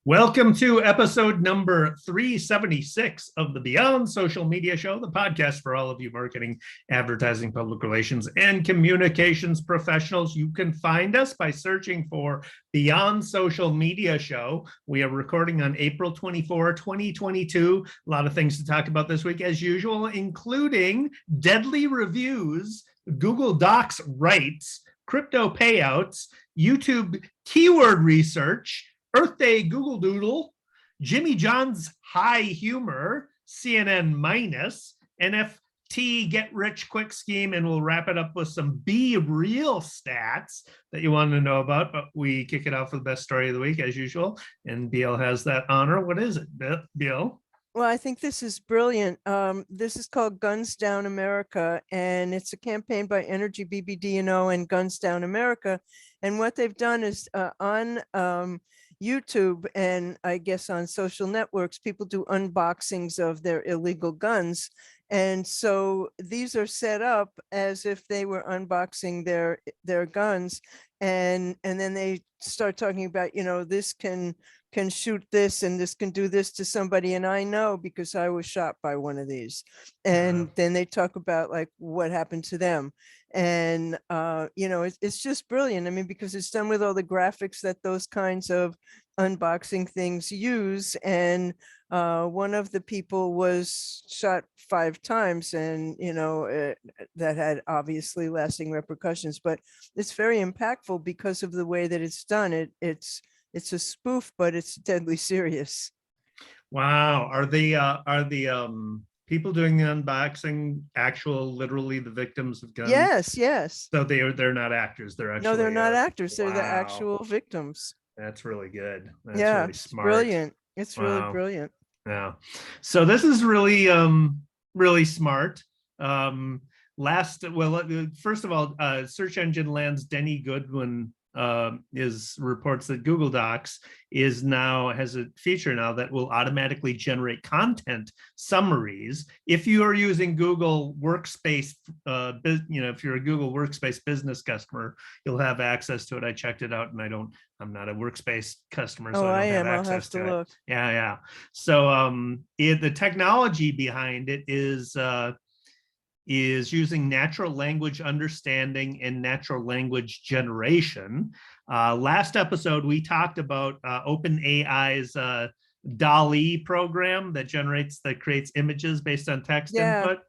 Welcome to episode number 376 of the Beyond Social Media Show, the podcast for all of you marketing, advertising, public relations, and communications professionals. You can find us by searching for Beyond Social Media Show. We are recording on April 24, 2022. A lot of things to talk about this week, as usual, including deadly reviews, Google Docs rights, crypto payouts, YouTube keyword research, Earth Day Google Doodle, Jimmy John's high humor, CNN minus, NFT get rich quick scheme, and we'll wrap it up with some BeReal stats that you want to know about. But we kick it off with the best story of the week as usual, and Bill has that honor. What is it, Bill? Well, I think this is brilliant. This is called Guns Down America, and it's a campaign by Energy BBD&O and Guns Down America. And what they've done is on YouTube and I guess on social networks, people do unboxings of their illegal guns. And so these are set up as if they were unboxing their guns. And then they start talking about, this can shoot this and this can do this to somebody. And I know because I was shot by one of these. And then they talk about like what happened to them. And, it's just brilliant. I mean, because it's done with all the graphics that those kinds of unboxing things use. And one of the people was shot 5 times and, that had obviously lasting repercussions, but it's very impactful because of the way that it's done. It's a spoof, but it's deadly serious. Wow. Are the people doing the unboxing literally the victims of guns? Yes. So they're not actors. They're actually no, they're not actors. They're the actual victims. That's really good. That's really smart. Brilliant. It's really brilliant. Yeah. So this is really really smart. First of all, search engine lands Denny Goodwin reports that Google Docs has a feature now that will automatically generate content summaries. If you are using Google Workspace, if you're a Google Workspace business customer, you'll have access to it. I checked it out, and I'm not a Workspace customer, so I don't have access to it. Look. Yeah. So the technology behind it is using natural language understanding and natural language generation. Last episode, we talked about OpenAI's DALL-E program that creates images based on text input.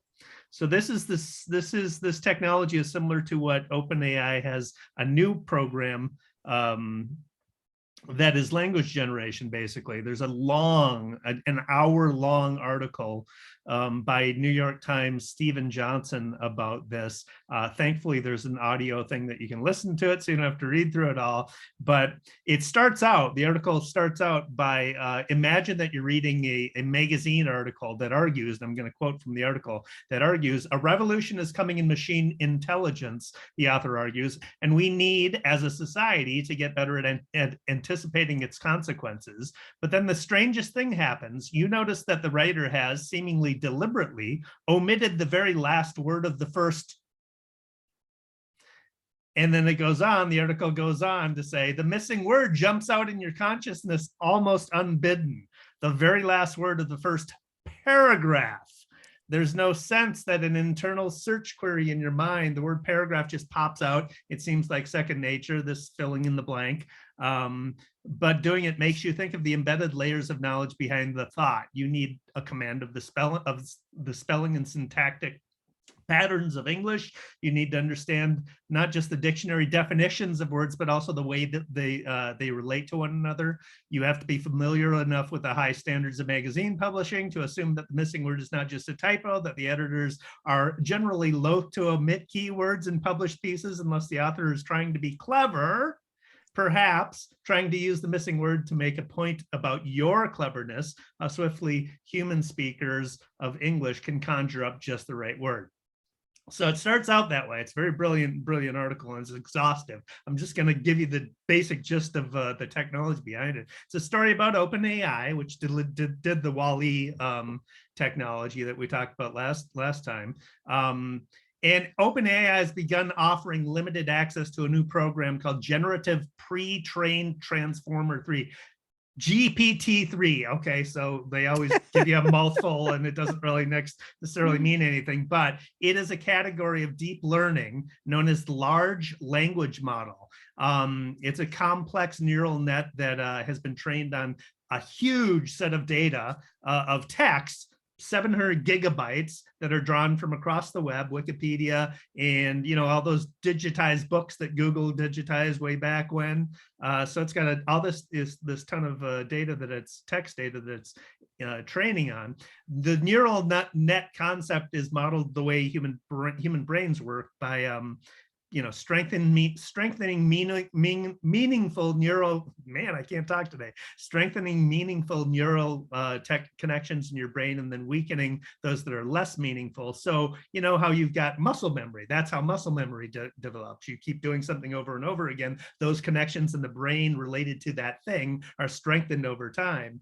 So this technology is similar to what OpenAI has, a new program that is language generation. Basically, there's an hour-long article by New York Times Stephen Johnson about this. Thankfully, there's an audio thing that you can listen to it, so you don't have to read through it all. But the article starts out by imagine that you're reading a magazine article that argues, and I'm going to quote from the article, that argues a revolution is coming in machine intelligence, the author argues, and we need, as a society, to get better at anticipating its consequences. But then the strangest thing happens. You notice that the writer has seemingly deliberately omitted the very last word of the first. And then the article goes on to say, the missing word jumps out in your consciousness almost unbidden. The very last word of the first paragraph. There's no sense that an internal search query in your mind, the word paragraph just pops out. It seems like second nature, this filling in the blank. But doing it makes you think of the embedded layers of knowledge behind the thought. You need a command of the spelling and syntactic patterns of English. You need to understand not just the dictionary definitions of words, but also the way that they relate to one another. You have to be familiar enough with the high standards of magazine publishing to assume that the missing word is not just a typo, that the editors are generally loath to omit keywords in published pieces unless the author is trying to be clever, perhaps trying to use the missing word to make a point about your cleverness. How swiftly human speakers of English can conjure up just the right word. So it starts out that way. It's a very brilliant article, and it's exhaustive. I'm just going to give you the basic gist of the technology behind it. It's a story about OpenAI, which did the WALL-E technology that we talked about last time. And OpenAI has begun offering limited access to a new program called Generative Pre-trained Transformer 3. GPT-3. Okay, so they always give you a mouthful and it doesn't really necessarily mean anything, but it is a category of deep learning known as large language model. It's a complex neural net that has been trained on a huge set of data of text, 700 gigabytes that are drawn from across the web, Wikipedia, and all those digitized books that Google digitized way back when. So it's got all this ton of data that it's text data that's training on. The neural net concept is modeled the way human brains work by strengthening meaningful neural, I can't talk today, strengthening meaningful neural tech connections in your brain and then weakening those that are less meaningful. So how you've got muscle memory, that's how muscle memory develops. You keep doing something over and over again, those connections in the brain related to that thing are strengthened over time.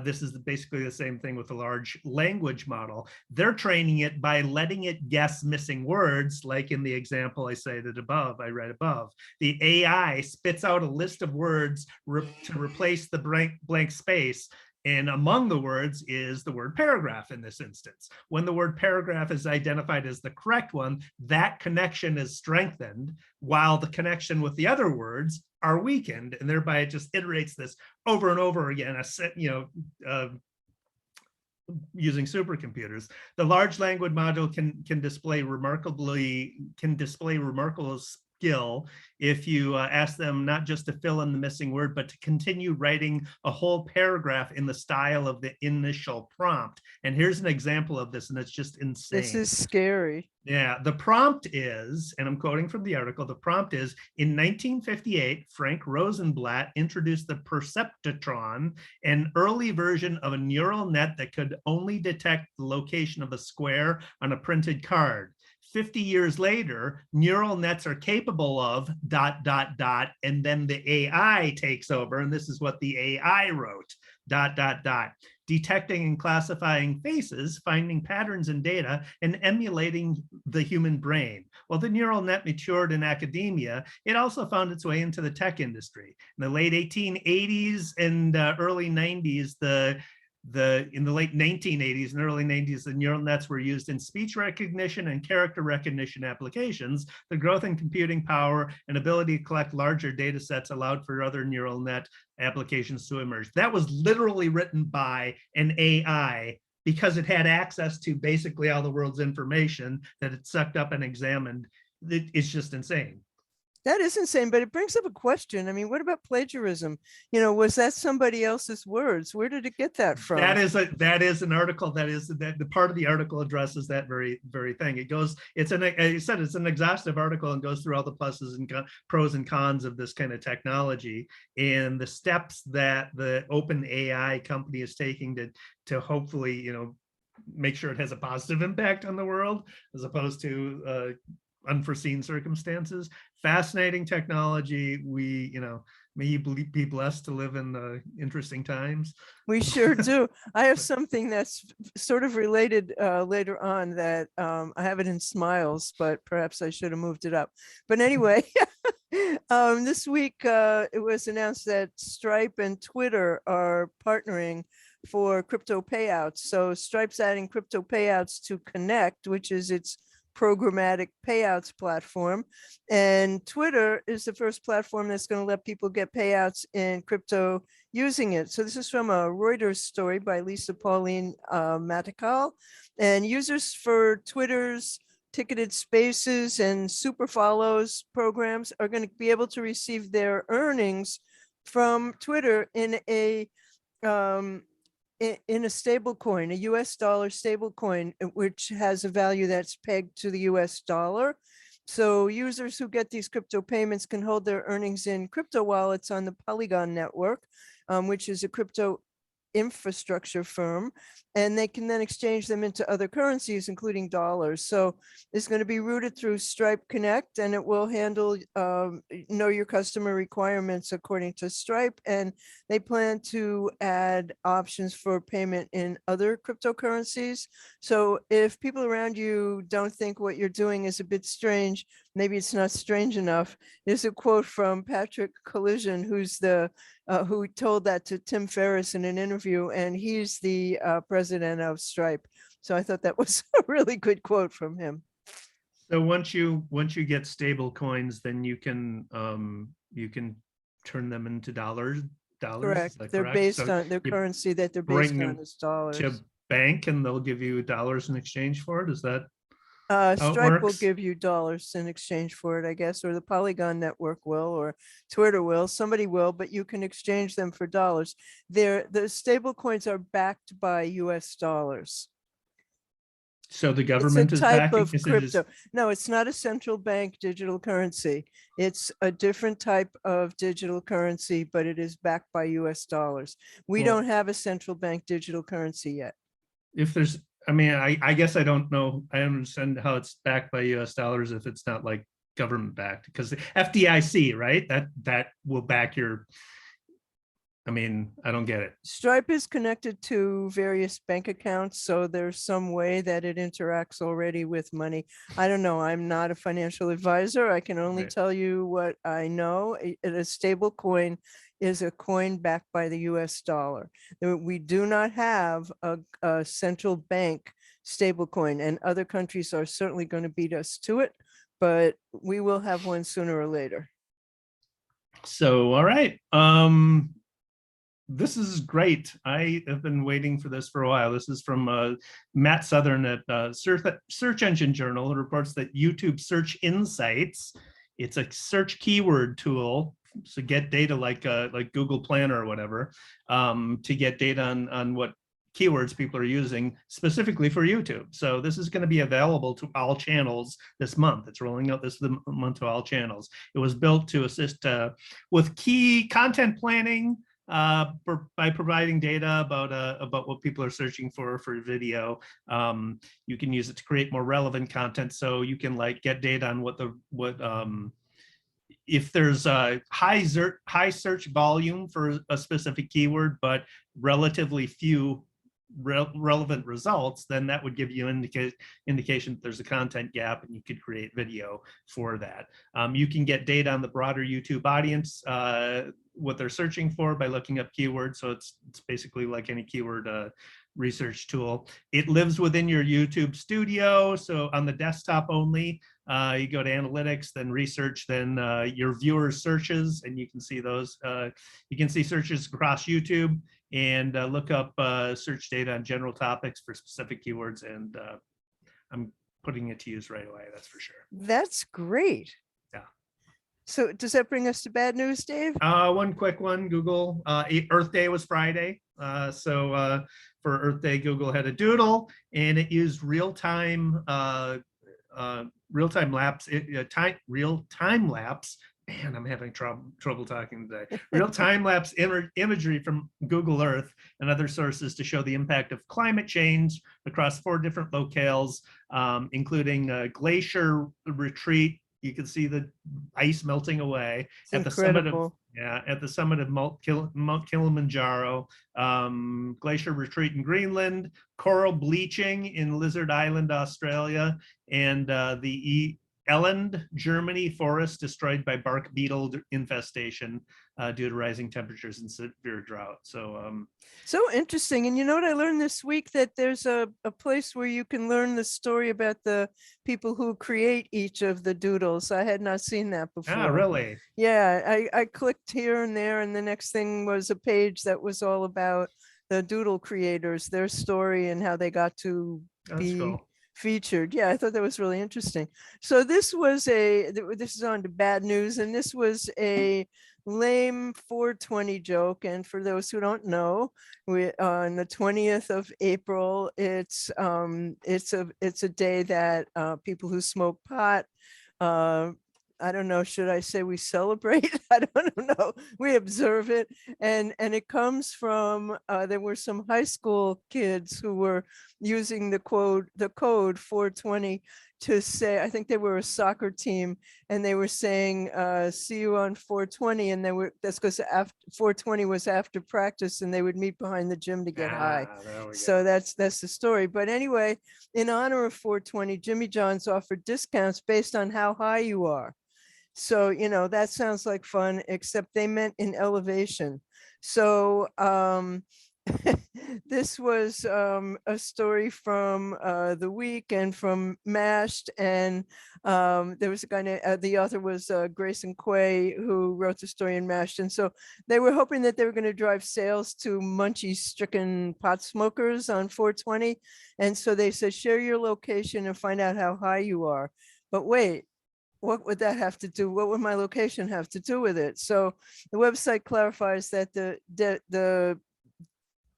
This is basically the same thing with a large language model. They're training it by letting it guess missing words, like in the example I read above. The AI spits out a list of words to replace the blank space. And among the words is the word paragraph in this instance. When the word paragraph is identified as the correct one, that connection is strengthened, while the connection with the other words are weakened, and thereby it just iterates this over and over again, using supercomputers. The large language model can display remarkable skill if you ask them not just to fill in the missing word, but to continue writing a whole paragraph in the style of the initial prompt. And here's an example of this, and it's just insane. This is scary. Yeah, the prompt is, and I'm quoting from the article, the prompt is, in 1958, Frank Rosenblatt introduced the perceptron, an early version of a neural net that could only detect the location of a square on a printed card. 50 years later, neural nets are capable of ... and then the AI takes over, and this is what the AI wrote, ... detecting and classifying faces, finding patterns in data, and emulating the human brain. While the neural net matured in academia, it also found its way into the tech industry. In the late 1880s and early 90s, in the late 1980s and early 90s, the neural nets were used in speech recognition and character recognition applications. The growth in computing power and ability to collect larger data sets allowed for other neural net applications to emerge. That was literally written by an AI because it had access to basically all the world's information that it sucked up and examined. It's just insane. That is insane, but it brings up a question. I mean, what about plagiarism? Was that somebody else's words? Where did it get that from? That is an article that the part of the article addresses that very thing. It's an exhaustive article and goes through all the pluses and pros and cons of this kind of technology and the steps that the open AI company is taking to hopefully, make sure it has a positive impact on the world as opposed to unforeseen circumstances. Fascinating technology. May you be blessed to live in interesting times. We sure do. I have something that's sort of related later on that I have it in smiles, but perhaps I should have moved it up. But anyway, this week it was announced that Stripe and Twitter are partnering for crypto payouts. So Stripe's adding crypto payouts to Connect, which is its programmatic payouts platform, and Twitter is the first platform that's going to let people get payouts in crypto using it. So this is from a Reuters story by Lisa Pauline Matikal, and users for Twitter's ticketed spaces and super follows programs are going to be able to receive their earnings from Twitter in a stable coin, a US dollar stable coin, which has a value that's pegged to the US dollar. So users who get these crypto payments can hold their earnings in crypto wallets on the Polygon network, which is a crypto infrastructure firm, and they can then exchange them into other currencies, including dollars. So it's going to be routed through Stripe Connect, and it will handle know your customer requirements according to Stripe. And they plan to add options for payment in other cryptocurrencies. So if people around you don't think what you're doing is a bit strange, maybe it's not strange enough, is a quote from Patrick Collision, who's the who told that to Tim Ferriss in an interview, and he's the president of Stripe. So I thought that was a really good quote from him. So once you get stable coins, then you can turn them into dollars. Is Correct. that They're correct? based So on their you currency that they're based bring on them is to dollars. bank and they'll give you dollars in exchange for it. Is that how it Stripe will works? give you dollars in exchange for it, I guess, or the Polygon network will, or Twitter will, somebody will, but you can exchange them for dollars. The stable coins are backed by US dollars. So the It's a government is type backing? of Is it just crypto. No, it's not a central bank digital currency. It's a different type of digital currency, but it is backed by US dollars. We Well, don't have a central bank digital currency yet. if there's, I mean, I guess I don't know. I understand how it's backed by US dollars if it's not like government backed, because the FDIC, right? That will back your, I mean, I don't get it. Stripe is connected to various bank accounts, so there's some way that it interacts already with money. I don't know. I'm not a financial advisor. I can only Right. tell you what I know. A stable coin is a coin backed by the US dollar. We do not have a central bank stable coin, and other countries are certainly going to beat us to it, but we will have one sooner or later. So, all right. This is great. I have been waiting for this for a while. This is from Matt Southern at Search Engine Journal. It reports that YouTube Search Insights, it's a search keyword tool to get data like Google Planner or whatever, to get data on what keywords people are using specifically for YouTube. So this is going to be available to all channels this month. It's rolling out this month to all channels. It was built to assist with key content planning, by providing data about what people are searching for video. You can use it to create more relevant content, so you can like get data on if there's a high search volume for a specific keyword, but relatively few relevant results, then that would give you indication that there's a content gap and you could create video for that. You can get data on the broader YouTube audience, what they're searching for by looking up keywords. So it's basically like any keyword research tool. It lives within your YouTube studio. So on the desktop only, you go to analytics, then research, then your viewers searches, and you can see those. You can see searches across YouTube and look up search data on general topics for specific keywords. And I'm putting it to use right away, that's for sure. That's great. Yeah. So does that bring us to bad news, Dave? One quick one, Google, Earth Day was Friday. So for Earth Day, Google had a doodle and it used real-time lapse, real-time lapse. Man, I'm having trouble talking today. Real-time lapse imagery from Google Earth and other sources to show the impact of climate change across 4 different locales, including glacier retreat. You can see the ice melting away It's at the incredible. summit of Mount Kilimanjaro, glacier retreat in Greenland, coral bleaching in Lizard Island, Australia, and the Elend, Germany forest destroyed by bark beetle infestation due to rising temperatures and severe drought. So so interesting. And you know what I learned this week? That there's a place where you can learn the story about the people who create each of the doodles. I had not seen that before. really? Yeah, I clicked here and there, and the next thing was a page that was all about the doodle creators, their story and how they got to be Cool. featured. Yeah, I thought that was really interesting. So this is on to bad news, and this was a lame 420 joke. And for those who don't know, on the 20th of April, it's a day that people who smoke pot, I don't know, should I say we celebrate? I don't know. We observe it. And it comes from, there were some high school kids who were using the code 420 to say, I think they were a soccer team, and they were saying, see you on 420. And that's because after 420 was after practice, and they would meet behind the gym to get high. There we So go. that's the story. But anyway, in honor of 420, Jimmy John's offered discounts based on how high you are. So, that sounds like fun, except they meant in elevation. So this was a story from The Week and from Mashed. And there was a guy named, the author was Grayson Quay, who wrote the story in Mashed. And so they were hoping that they were going to drive sales to munchie-stricken pot smokers on 420. And so they said, share your location and find out how high you are. But wait, what would that have to do? What would my location have to do with it? So the website clarifies that the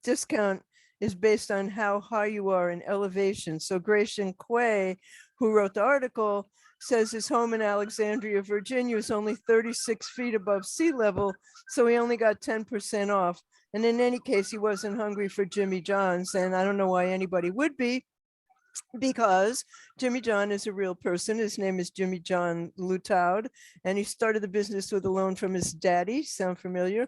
discount is based on how high you are in elevation. So Grayson Quay, who wrote the article, says his home in Alexandria, Virginia is only 36 feet above sea level. So he only got 10% off. And in any case, he wasn't hungry for Jimmy John's. And I don't know why anybody would be, because Jimmy John is a real person. His name is Jimmy John Lutoud, and he started the business with a loan from his daddy. Sound familiar?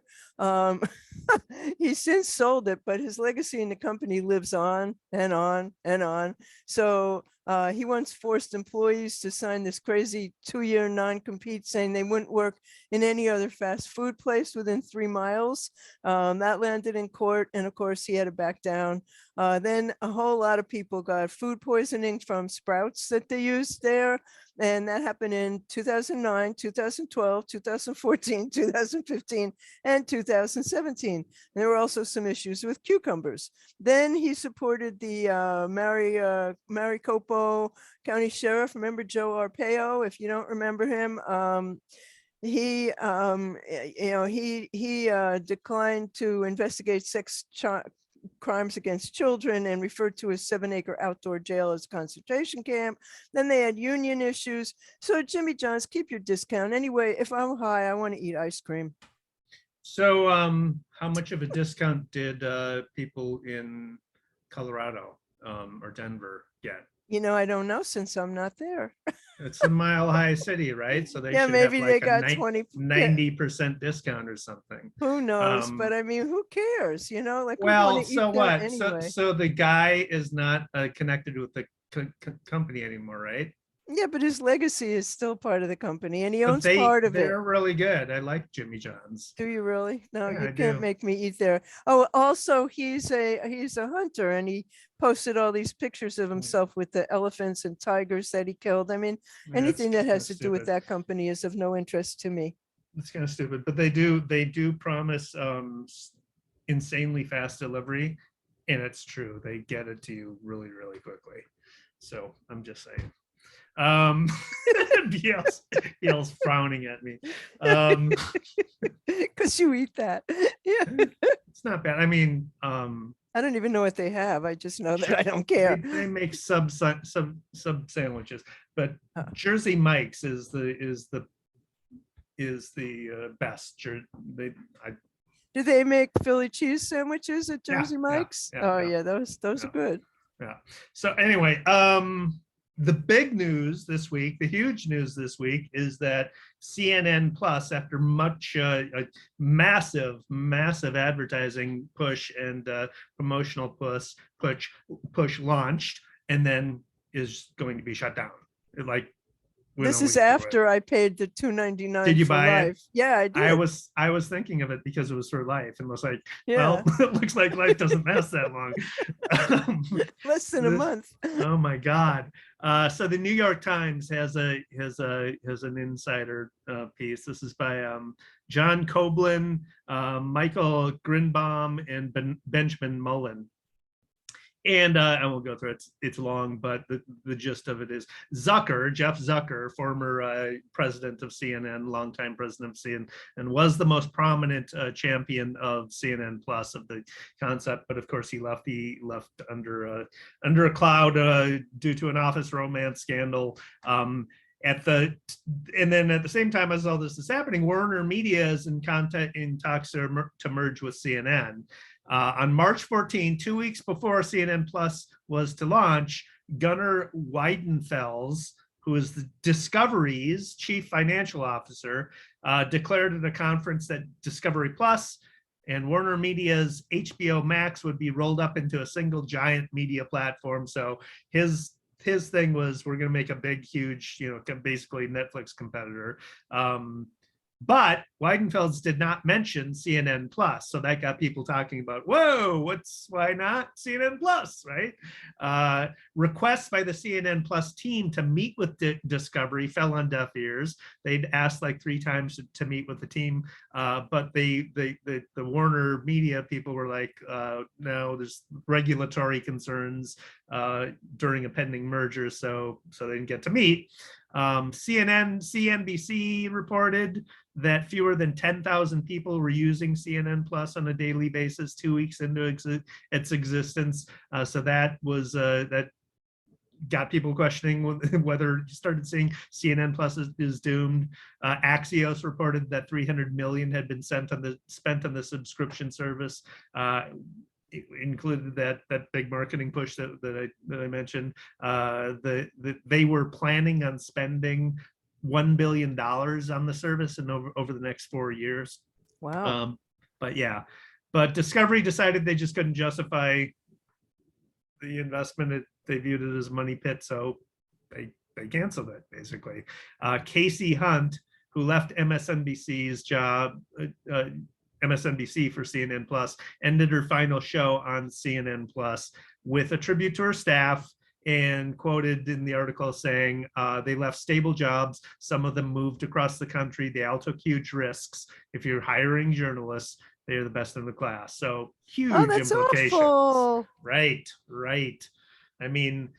He's since sold it, but his legacy in the company lives on and on and on. So he once forced employees to sign this crazy 2-year non-compete saying they wouldn't work in any other fast food place within 3 miles. That landed in court, and of course he had to back down. Then a whole lot of people got food poisoning from sprouts that they used there. And that happened in 2009, 2012, 2014, 2015, and 2017. And there were also some issues with cucumbers. Then he supported the Maricopa County Sheriff. Remember Joe Arpaio? If you don't remember him, he declined to investigate sex crimes against children and referred to a 7-acre outdoor jail as concentration camp. Then they had union issues. So Jimmy John's, keep your discount. Anyway, if I'm high, I want to eat ice cream. So how much of a discount did people in Colorado or Denver get? I don't know, since I'm not there. It's a Mile High city, right? So they Yeah, should maybe have they like got a 20. 90% discount or something. Who knows? But I mean, who cares? Like, we want Well, to eat so that what? anyway. So the guy is not connected with the company anymore, right? Yeah, but his legacy is still part of the company, and he But owns part of it. they're really good. I like Jimmy John's. Do you really? No, Yeah, you I can't do. make me eat there. Oh, also he's a hunter, and he posted all these pictures of himself with the elephants and tigers that he killed. I mean, That's anything that kind of has to do with stupid. that company is of no interest to me. It's kind of stupid, but they do promise insanely fast delivery, and it's true. They get it to you really, really quickly. So I'm just saying. BL's frowning at me. Because you eat that. Yeah. It's not bad. I mean, I don't even know what they have. I just know that I don't care. they make sub sandwiches, but Oh. Jersey Mike's is the best. Do they make Philly cheese sandwiches at Yeah, Jersey yeah, Mike's? yeah, Oh yeah. yeah, those Yeah. are good. Yeah. So anyway, the big news this week, the huge news this week, is that CNN Plus, after much massive advertising push and promotional push launched, and then is going to be shut down. Like, This is after I paid the $2.99. Did you for buy it? life. Yeah, I did. I was thinking of it because it was for life, and was like, Yeah. well, it looks like life doesn't last that long. Less than a month. Oh my God. So the New York Times has an insider piece. This is by John Koblin, Michael Grinbaum, and Benjamin Mullen. And I won't go through it. It's long, but the gist of it is Jeff Zucker, former president of CNN, longtime president of CNN, and was the most prominent champion of CNN Plus, of the concept. But of course, he left under a cloud due to an office romance scandal. And then at the same time as all this is happening, Warner Media is in talks to merge with CNN. On March 14, 2 weeks before CNN Plus was to launch, Gunnar Weidenfels, who is the Discovery's chief financial officer, declared at a conference that Discovery Plus and Warner Media's HBO Max would be rolled up into a single giant media platform. So his thing was, we're going to make a big, huge, basically Netflix competitor. But Weidenfels did not mention CNN Plus, so that got people talking about, whoa, why not CNN Plus, right? Requests by the CNN Plus team to meet with Discovery fell on deaf ears. They'd asked like 3 times to meet with the team, but the Warner Media people were like, no, there's regulatory concerns during a pending merger, so they didn't get to meet. CNBC reported that fewer than 10,000 people were using CNN Plus on a daily basis 2 weeks into its existence. So that was that got people questioning whether you started seeing CNN Plus is doomed. Axios reported that 300 million had been spent on the subscription service. It included that big marketing push that I mentioned. They were planning on spending $1 billion on the service and over the next 4 years. Wow. But Discovery decided they just couldn't justify the investment. They viewed it as a money pit, so they canceled it basically. Casey Hunt, who left MSNBC's job, MSNBC for CNN Plus, ended her final show on CNN Plus with a tribute to her staff, and quoted in the article saying, they left stable jobs. Some of them moved across the country. They all took huge risks. If you're hiring journalists, they're the best in the class. So huge implications. Awful. Right. I mean,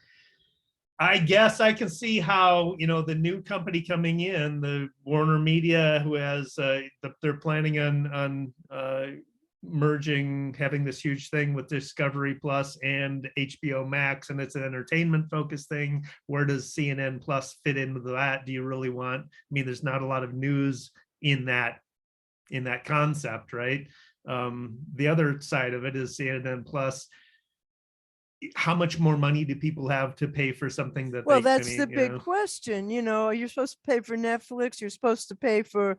I guess I can see how, the new company coming in, the Warner Media, who has, they're planning on merging, having this huge thing with Discovery Plus and HBO Max, and it's an entertainment focused thing. Where does CNN Plus fit into that? Do you really want, there's not a lot of news in that concept, right? The other side of it is CNN Plus. How much more money do people have to pay for something that that's the big question. You're supposed to pay for Netflix, you're supposed to pay for,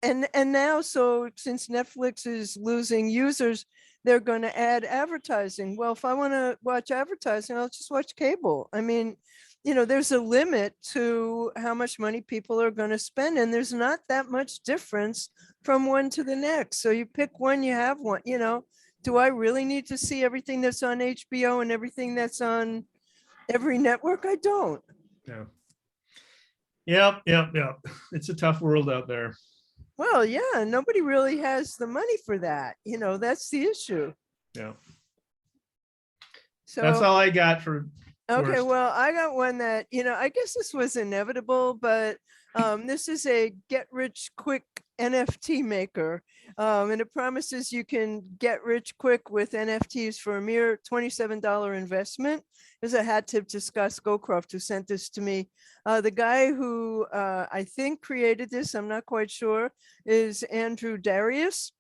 and now, so since Netflix is losing users, they're going to add advertising. Well, if I want to watch advertising, I'll just watch cable. There's a limit to how much money people are going to spend, and there's not that much difference from one to the next. So you pick one, you have one. Do I really need to see everything that's on HBO and everything that's on every network? I don't. Yeah. Yep. It's a tough world out there. Well, yeah, nobody really has the money for that. That's the issue. Yeah. So that's all I got for. Okay, worst. well, I got one that, I guess this was inevitable, but this is a get rich quick NFT maker. And it promises you can get rich quick with NFTs for a mere $27 investment. There's a hat tip to Scott Scowcroft, who sent this to me. The guy who I think created this, I'm not quite sure, is Andrew Darius.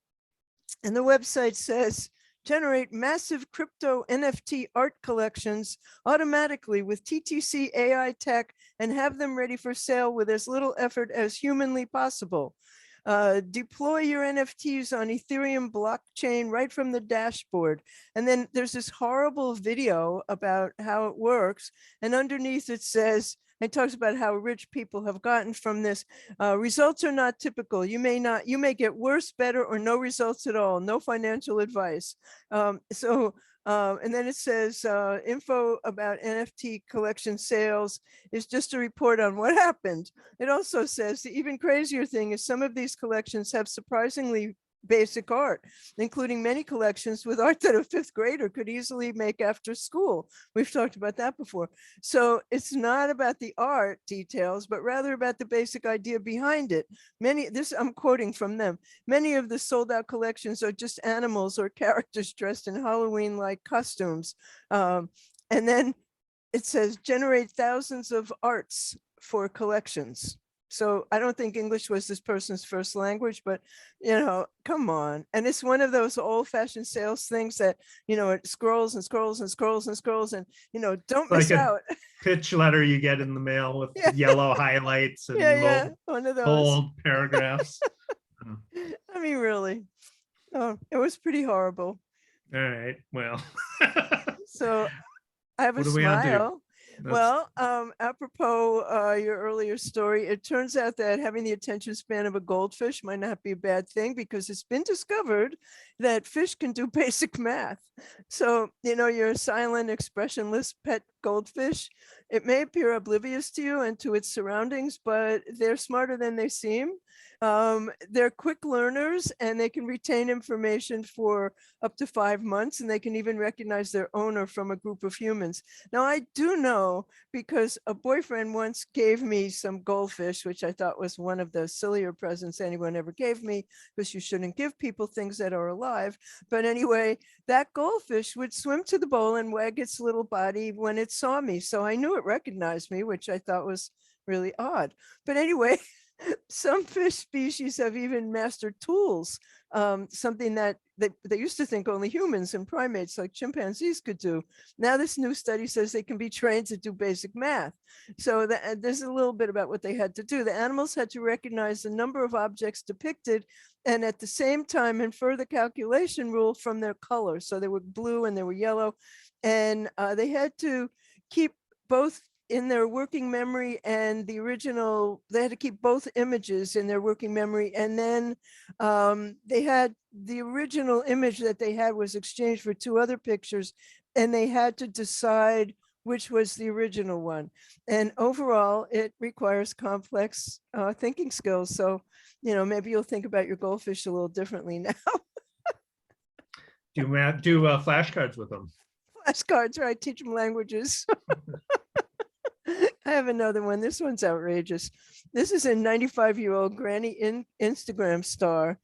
And the website says, generate massive crypto NFT art collections automatically with TTC AI tech and have them ready for sale with as little effort as humanly possible. Deploy your NFTs on Ethereum blockchain right from the dashboard. And then there's this horrible video about how it works. And underneath it says, it talks about how rich people have gotten from this. Results are not typical. You may get worse, better, or no results at all. No financial advice. And then it says info about NFT collection sales is just a report on what happened. It also says the even crazier thing is some of these collections have surprisingly basic art, including many collections with art that a 5th grader could easily make after school. We've talked about that before. So it's not about the art details, but rather about the basic idea behind it. I'm quoting from them. Many of the sold out collections are just animals or characters dressed in Halloween-like costumes. And then it says generate thousands of arts for collections. So I don't think English was this person's first language, but come on. And it's one of those old fashioned sales things that, it scrolls and scrolls and scrolls and scrolls and, don't Like miss a out. pitch letter you get in the mail with Yeah. yellow highlights and Yeah. One of those. bold paragraphs. I mean, really. Oh, it was pretty horrible. All right. Well, So I have a what do we have to do? smile. Well, apropos your earlier story, it turns out that having the attention span of a goldfish might not be a bad thing, because it's been discovered that fish can do basic math. So, your silent, expressionless pet goldfish, it may appear oblivious to you and to its surroundings, but they're smarter than they seem. They're quick learners, and they can retain information for up to 5 months, and they can even recognize their owner from a group of humans. Now, I do know, because a boyfriend once gave me some goldfish, which I thought was one of the sillier presents anyone ever gave me, because you shouldn't give people things that are alive. But anyway, that goldfish would swim to the bowl and wag its little body when it saw me. So I knew it recognized me, which I thought was really odd. But anyway, some fish species have even mastered tools, something that they used to think only humans and primates like chimpanzees could do. Now this new study says they can be trained to do basic math. So there's a little bit about what they had to do. The animals had to recognize the number of objects depicted, and at the same time infer the calculation rule from their color. So they were blue and they were yellow, and they had to keep both in their working memory and the original. They had to keep both images in their working memory, and then they had the original image that they had was exchanged for 2 other pictures, and they had to decide which was the original one. And overall, it requires complex thinking skills. So, maybe you'll think about your goldfish a little differently now. Do flashcards with them. Flashcards, right? Teach them languages. I have another one. This one's outrageous. This is a 95-year-old granny Instagram star.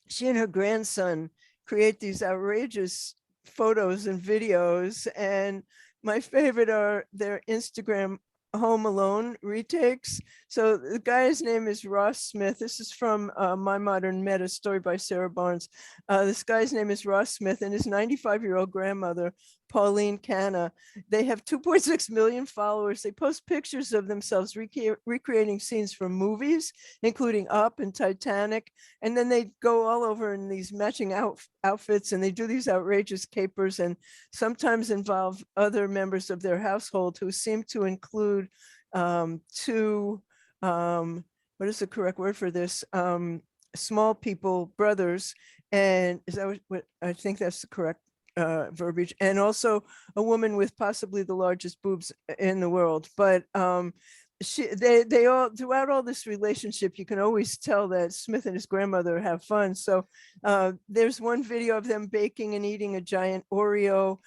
She and her grandson create these outrageous photos and videos. And my favorite are their Instagram Home Alone retakes. So the guy's name is Ross Smith. This is from My Modern Meta, story by Sarah Barnes. This guy's name is Ross Smith, and his 95-year-old grandmother, Pauline Canna. They have 2.6 million followers. They post pictures of themselves recreating scenes from movies, including Up and Titanic. And then they go all over in these matching outfits, and they do these outrageous capers, and sometimes involve other members of their household, who seem to include 2, what is the correct word for this? Small people, brothers. And is that what I think that's the correct verbiage? And also a woman with possibly the largest boobs in the world. But they all, throughout all this relationship, you can always tell that Smith and his grandmother have fun. So there's one video of them baking and eating a giant Oreo.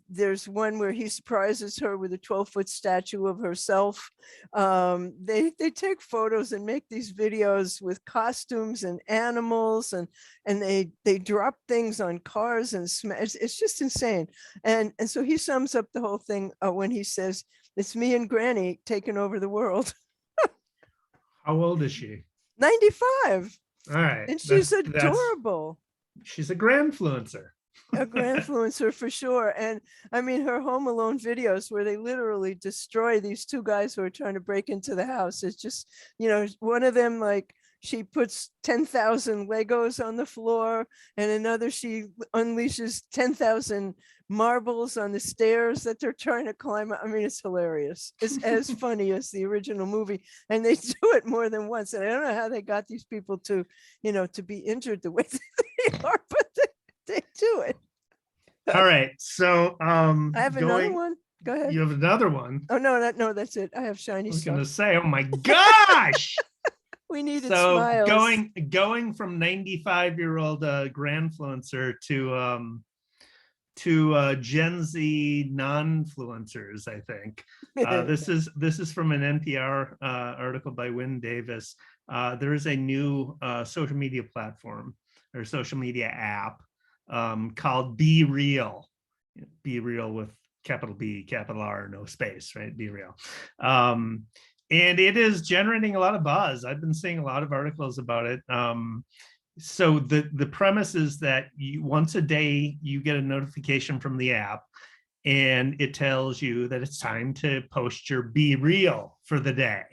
There's one where he surprises her with a 12-foot statue of herself. They take photos and make these videos with costumes and animals, and they drop things on cars and smash. It's just insane. And so he sums up the whole thing when he says, "It's me and Granny taking over the world." How old is she? 95. All right. And she's adorable. She's a grandfluencer. A grandfluencer for sure. And I mean, her Home Alone videos where they literally destroy these 2 guys who are trying to break into the house. It's just, one of them, like, she puts 10,000 Legos on the floor, and another she unleashes 10,000 marbles on the stairs that they're trying to climb up. I mean, it's hilarious. It's as funny as the original movie, and they do it more than once. And I don't know how they got these people to, to be injured the way they are, but they do it. All right. So I have another one. Go ahead. You have another one. Oh, no, that's it. I have shiny I was stuff. going to say, oh my gosh. We needed So smiles. going from 95-year-old grandfluencer to Gen Z non-fluencers, I think. This is from an NPR article by Wynn Davis. There is a new social media platform or social media app called BeReal. BeReal with capital B, capital R, no space, right? BeReal. and it is generating a lot of buzz. I've been seeing a lot of articles about it. So the premise is that once a day you get a notification from the app, and it tells you that it's time to post your BeReal for the day,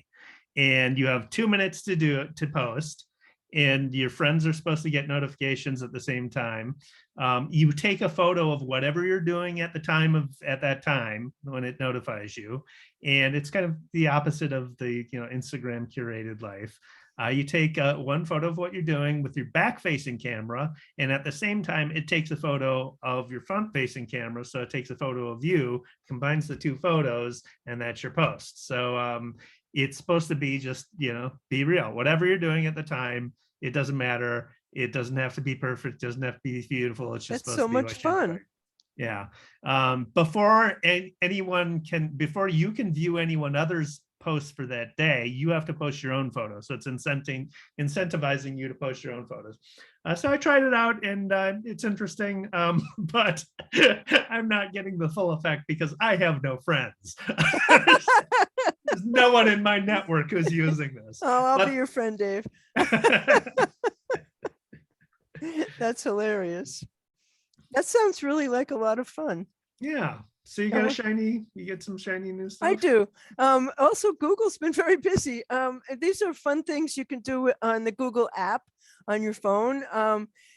and you have 2 minutes to do it, to post, and your friends are supposed to get notifications at the same time. You take a photo of whatever you're doing at that time when it notifies you, and it's kind of the opposite of the Instagram curated life. You take one photo of what you're doing with your back facing camera, and at the same time it takes a photo of your front facing camera, so it takes a photo of you, combines the two photos, and that's your post. So it's supposed to be just be real, whatever you're doing at the time. It doesn't matter. It doesn't have to be perfect. It doesn't have to be beautiful. It's just That's supposed so to be much what you're doing. fun. Yeah. Before you can view anyone other's posts for that day, you have to post your own photo. So it's incentivizing you to post your own photos. So I tried it out, and it's interesting, but I'm not getting the full effect because I have no friends. There's no one in my network who's using this. Oh, I'll be your friend, Dave. That's hilarious. That sounds really like a lot of fun. Yeah. So you get some shiny new stuff? I do. Also, Google's been very busy. These are fun things you can do on the Google app on your phone.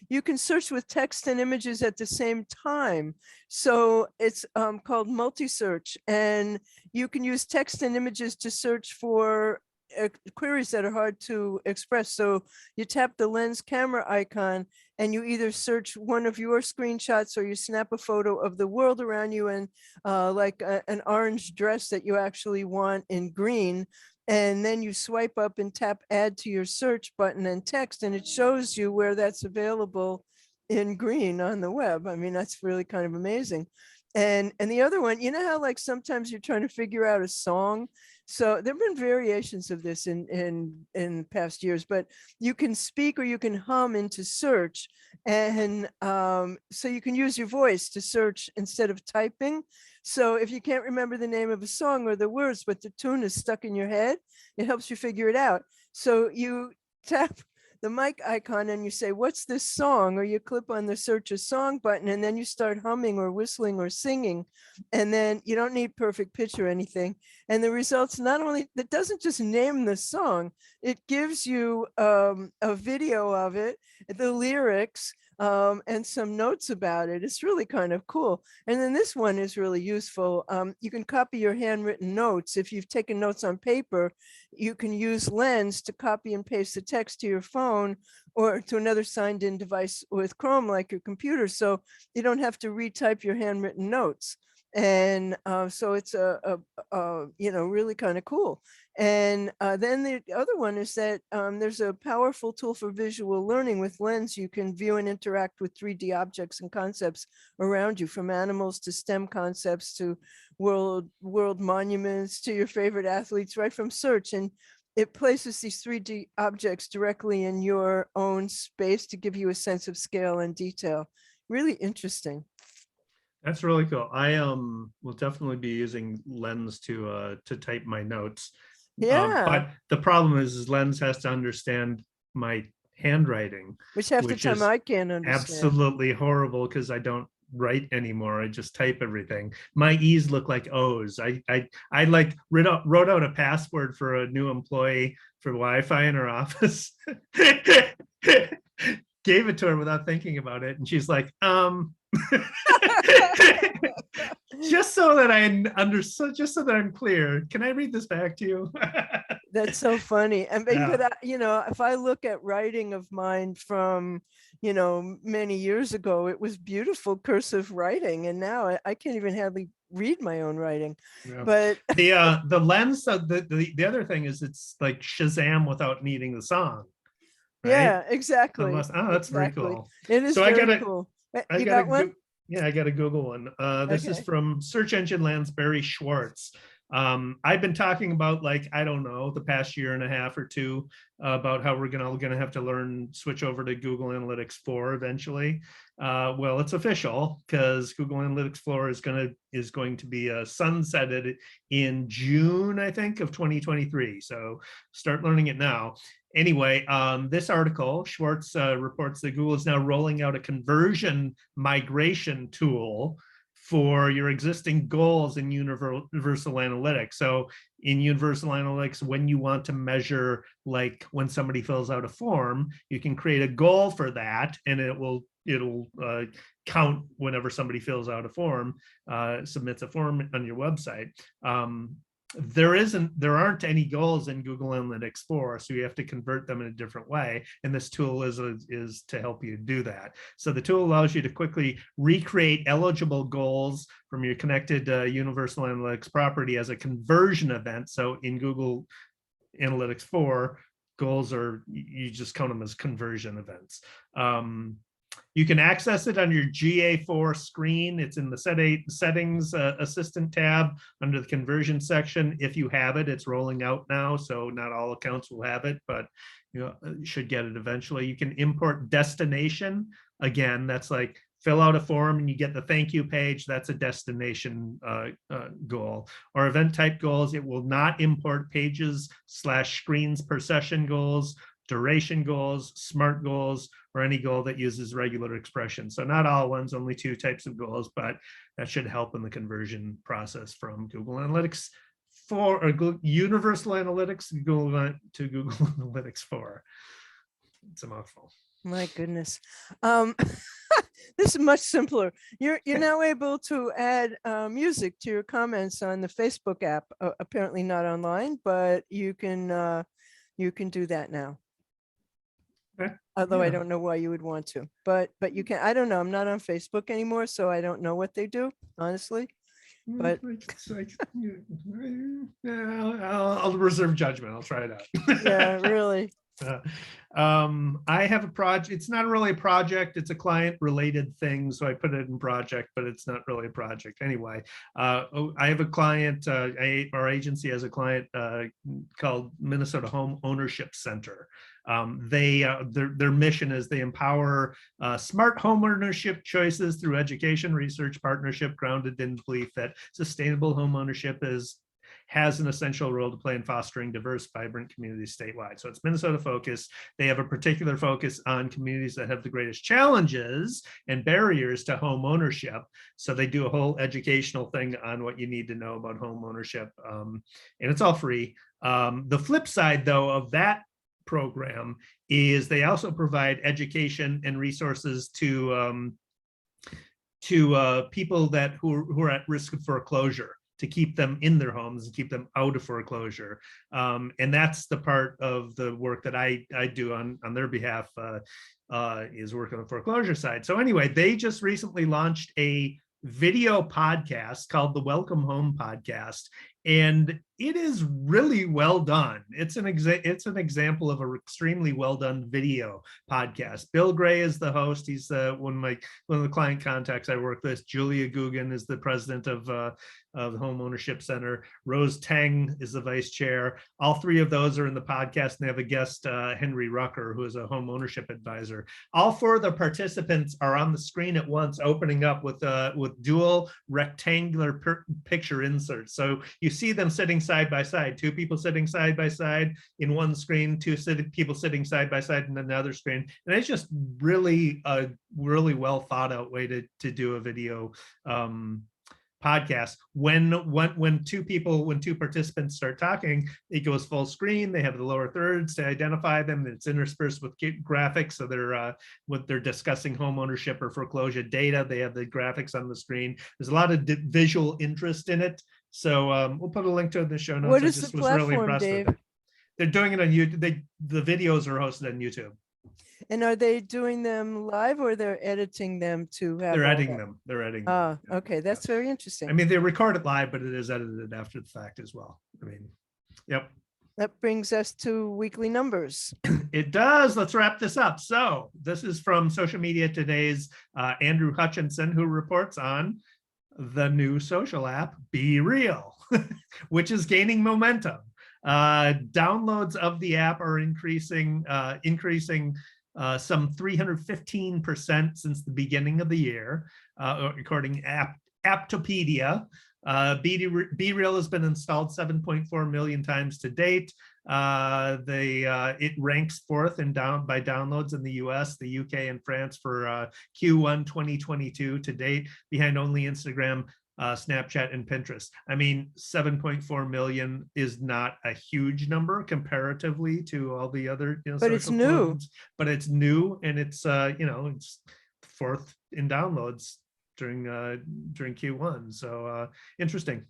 You can search with text and images at the same time. So it's called multi-search, and you can use text and images to search for queries that are hard to express. So you tap the lens camera icon, and you either search one of your screenshots, or you snap a photo of the world around you, and like an orange dress that you actually want in green. And then you swipe up and tap add to your search button and text, and it shows you where that's available in green on the web. I mean, that's really kind of amazing. And the other one, you know how like sometimes you're trying to figure out a song. So there've been variations of this in past years, but you can speak or you can hum into search. And so you can use your voice to search instead of typing. So if you can't remember the name of a song or the words, but the tune is stuck in your head, it helps you figure it out. So you tap the mic icon and you say, what's this song? Or you click on the search a song button, and then you start humming or whistling or singing. And then you don't need perfect pitch or anything. And the results, not only, that doesn't just name the song, it gives you a video of it, the lyrics, and some notes about it. It's really kind of cool. And then this one is really useful. You can copy your handwritten notes. If you've taken notes on paper, you can use Lens to copy and paste the text to your phone or to another signed in device with Chrome, like your computer. So you don't have to retype your handwritten notes. And so it's really kind of cool. And then the other one is that there's a powerful tool for visual learning with Lens. You can view and interact with 3D objects and concepts around you, from animals to STEM concepts to world monuments to your favorite athletes, right from search. And it places these 3D objects directly in your own space to give you a sense of scale and detail. Really interesting. That's really cool. I will definitely be using Lens to type my notes. Yeah. But the problem is Lens has to understand my handwriting, Which half the time I can't understand. Absolutely horrible, because I don't write anymore. I just type everything. My E's look like O's. I like wrote out a password for a new employee for Wi-Fi in her office. Gave it to her without thinking about it, and she's like, just so that just so that I'm clear, can I read this back to you? That's so funny. And Yeah. but if I look at writing of mine from many years ago, it was beautiful cursive writing, and now I can't even hardly read my own writing. Yeah. But the Lens, the other thing is it's like Shazam without needing the song. Right? Yeah, exactly. That's very cool. It is very cool. You got one? Yeah, I got a Google one. This is from search engine Lens, Barry Schwartz. I've been talking about, like, I don't know, the past year and a half or two about how we're gonna have to switch over to Google Analytics 4 eventually. Well, it's official because Google Analytics 4 is going to be sunsetted in June, I think, of 2023. So start learning it now. Anyway, this article, Schwartz reports that Google is now rolling out a conversion migration tool for your existing goals in universal analytics. So in universal analytics, when you want to measure, like when somebody fills out a form, you can create a goal for that, and it'll count whenever somebody fills out a form, submits a form on your website. There aren't any goals in Google Analytics 4, so you have to convert them in a different way, and this tool is to help you do that. So the tool allows you to quickly recreate eligible goals from your connected universal analytics property as a conversion event. So in Google Analytics 4, goals you just count them as conversion events. You can access it on your GA4 screen. It's in the settings assistant tab under the conversion section. If you have it, it's rolling out now, so not all accounts will have it, but you should get it eventually. You can import destination. Again, that's like fill out a form and you get the thank you page. That's a destination goal. Or event type goals, it will not import pages/screens per session goals, duration goals, smart goals, or any goal that uses regular expression. So not all ones, only 2 types of goals, but that should help in the conversion process from Google Analytics 4 or Universal Analytics to Google Analytics 4. It's a mouthful. My goodness. This is much simpler. You're now able to add music to your comments on the Facebook app. Apparently not online, but you can do that now. Okay. Although Yeah. I don't know why you would want to, but you can. I don't know. I'm not on Facebook anymore, so I don't know what they do, honestly. But I'll reserve judgment. I'll try it out. yeah, really. I have a project. It's not really a project. It's a client related thing. So I put it in project, but it's not really a project anyway. I have a client, our agency has a client called Minnesota Home Ownership Center. Their mission is they empower smart home ownership choices through education, research, partnership, grounded in the belief that sustainable home ownership has an essential role to play in fostering diverse, vibrant communities statewide. So it's Minnesota focused. They have a particular focus on communities that have the greatest challenges and barriers to home ownership. So they do a whole educational thing on what you need to know about home ownership, and it's all free. The flip side, though, of that program is they also provide education and resources to people who are at risk of foreclosure, to keep them in their homes and keep them out of foreclosure. And that's the part of the work that I do on their behalf, is work on the foreclosure side. So anyway, they just recently launched a video podcast called the Welcome Home Podcast, and it is really well done. It's an example of an extremely well done video podcast. Bill Gray is the host. He's one of the client contacts I work with. Julia Guggen is the president of the Home Ownership Center. Rose Tang is the vice chair. All 3 of those are in the podcast, and they have a guest, Henry Rucker, who is a home ownership advisor. All 4 of the participants are on the screen at once, opening up with dual rectangular picture inserts. So you see them sitting side by side, 2 people sitting side by side in one screen, 2 people sitting side by side in another screen. And it's just really a really well thought out way to do a video podcast. When 2 participants start talking, it goes full screen. They have the lower thirds to identify them. It's interspersed with graphics, so they're discussing home ownership or foreclosure data. They have the graphics on the screen. There's a lot of visual interest in it. So we'll put a link to it in the show notes. What is the platform, Dave? With it. They're doing it on YouTube. The videos are hosted on YouTube. And are they doing them live, or they're editing them to have? They're editing them. They're editing them. Okay, that's very interesting. I mean, they record it live, but it is edited after the fact as well. I mean, yep. That brings us to weekly numbers. It does. Let's wrap this up. So this is from Social Media Today's Andrew Hutchinson, who reports on the new social app BeReal, which is gaining momentum. Downloads of the app are increasing some 315% since the beginning of the year, according to Aptopedia. BeReal has been installed 7.4 million times to date. It ranks fourth by downloads in the US, the UK, and France for Q1 2022 to date, behind only Instagram, Snapchat, and Pinterest. I mean, 7.4 million is not a huge number comparatively to all the other, But it's social new. platforms, but it's new, and it's it's fourth in downloads during Q1. So interesting.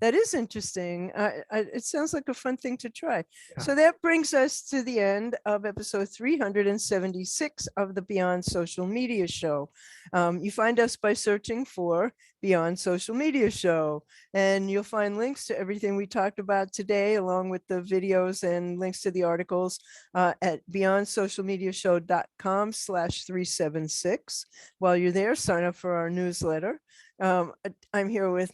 That is interesting. It sounds like a fun thing to try. Yeah. So that brings us to the end of episode 376 of the Beyond Social Media Show. You find us by searching for Beyond Social Media Show, and you'll find links to everything we talked about today, along with the videos and links to the articles at beyondsocialmediashow.com/376. While you're there, sign up for our newsletter. I'm here with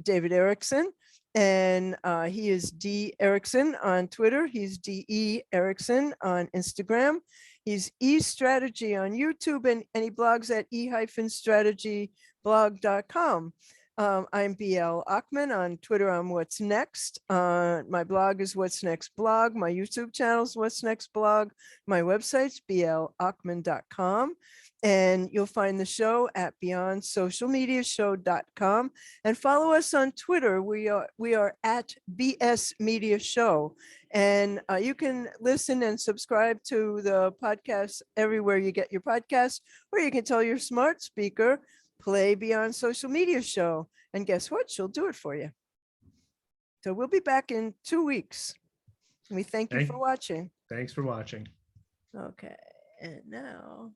David Erickson, and he is D Erickson on Twitter. He's DE Erickson on Instagram. He's E Strategy on YouTube, and he blogs at e-strategyblog.com. I'm BL Achman on Twitter. I'm What's Next. My blog is What's Next Blog. My YouTube channel is What's Next Blog. My website's blachman.com. And you'll find the show at beyondsocialmediashow.com, and follow us on Twitter. We are at BS Media Show, and you can listen and subscribe to the podcast everywhere you get your podcasts, or you can tell your smart speaker, play Beyond Social Media Show, and guess what? She'll do it for you. So we'll be back in 2 weeks. We thank you for watching. Thanks for watching. Okay, and now.